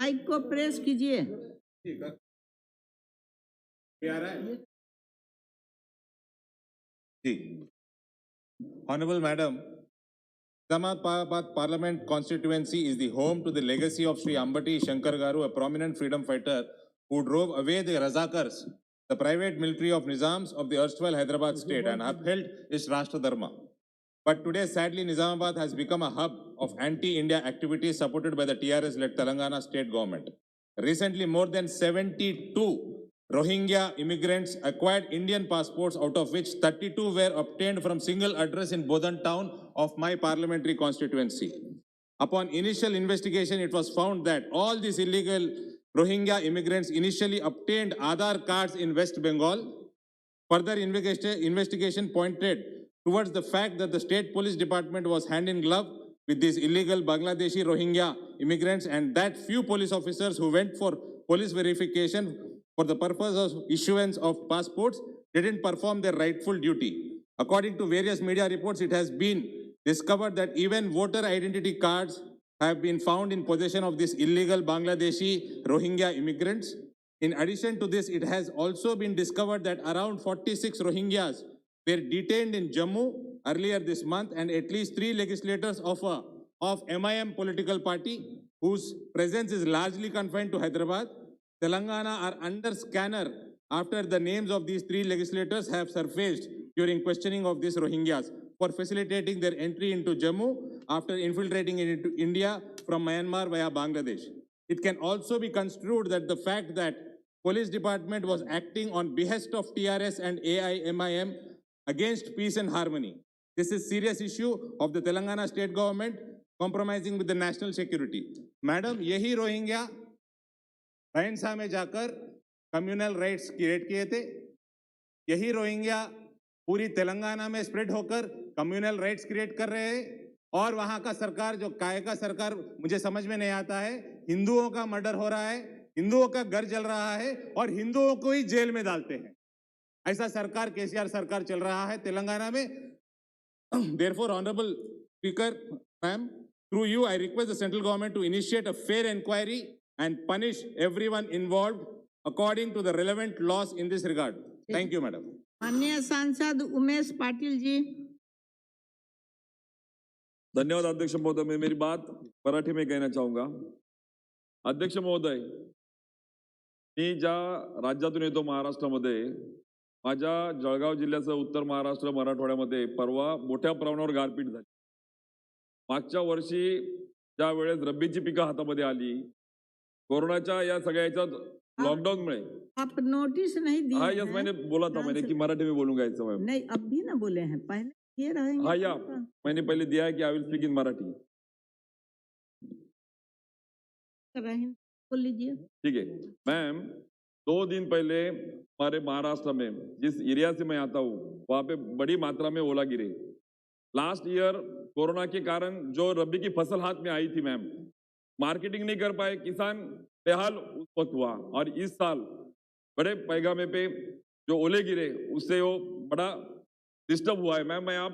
Mic को press कीजिए। ठीक है, आ रहा है जी। Honorable Madam, Nizamabad Parliament constituency is the home to the legacy of Sri Ambati Shankar Garu, a prominent freedom fighter who drove away the Razakars, the private military of Nizams of the erstwhile Hyderabad state, and upheld its Rashtra Dharma. But today, sadly, Nizamabad has become a hub of anti-India activities supported by the TRS-led Telangana state government. Recently, more than 72 Rohingya immigrants acquired Indian passports, out of which 32 were obtained from single address in Bodhan town of my parliamentary constituency. Upon initial investigation, it was found that all these illegal Rohingya immigrants initially obtained Aadhaar cards in West Bengal. Further investigation pointed towards the fact that the state police department was hand in glove with these illegal Bangladeshi Rohingya immigrants, and that few police officers who went for police verification for the purpose of issuance of passports didn't perform their rightful duty. According to various media reports, it has been discovered that even voter identity cards have been found in possession of these illegal Bangladeshi Rohingya immigrants. In addition to this, it has also been discovered that around 46 Rohingyas were detained in Jammu earlier this month, and at least 3 legislators of MIM political party, whose presence is largely confined to Hyderabad, Telangana, are under scanner after the names of these 3 legislators have surfaced during questioning of these Rohingyas for facilitating their entry into Jammu after infiltrating into India from Myanmar via Bangladesh. It can also be construed that the fact that police department was acting on behest of TRS and AIMIM against peace and harmony. This is serious issue of the Telangana state government compromising with the national security. Madam, यही Rohingya भैंसा में जाकर communal riots create किए थे। यही Rohingya पूरी तेलंगाना में spread होकर कम्युनल राइट्स क्रिएट कर रहे हैं, और वहां का सरकार जो कायका सरकार मुझे समझ में नहीं आता है, हिंदुओं का मर्डर हो रहा है, हिंदुओं का घर जल रहा है और हिंदुओं को ही जेल में डालते हैं। ऐसा सरकार केसीआर सरकार चल रहा है तेलंगाना में। Therefore, Honorable Speaker, ma'am, through you, I request the central government to initiate a fair inquiry and punish everyone involved according to the relevant laws in this regard. Thank you, madam. माननीय सांसद उमेश पाटिल जी। धन्यवाद अध्यक्ष महोदय। मैं मेरी बात मराठी में कहना चाहूंगा। अध्यक्ष महोदय, मी ज्या राज्यातून येतो महाराष्ट्रामध्ये, माझ्या जळगाव जिल्ह्यासह उत्तर महाराष्ट्र मराठवाड्यामध्ये परवा मोठ्या प्रमाणावर गारपीट झाली। मागच्या वर्षी ज्या वेळेस रब्बीची पिकं हातामध्ये आली, कोरोनाच्या या सगळ्याच्या लॉकडाऊन में आप नोटिस नहीं दिए? हाँ, यस, मैंने बोला था मैंने कि मराठी में बोलूंगा इस समय। नहीं, अब भी ना बोले हैं, पहले ये रहेंगे। हाँ, या मैंने पहले दिया है कि I will speak in Marathi. बोल लीजिए। ठीक है मैम, 2 दिन पहले हमारे महाराष्ट्र में, जिस एरिया से मैं आता हूँ, वहां पे बड़ी मात्रा में ओला गिरे। लास्ट ईयर कोरोना के कारण जो रबी की फसल हाथ में आई थी मैम, मार्केटिंग नहीं कर पाए, किसान बेहाल उस वक्त हुआ, और इस साल बड़े पैगामे पे जो ओले गिरे उससे वो बड़ा डिस्टर्ब हुआ है। मैम, मैं आप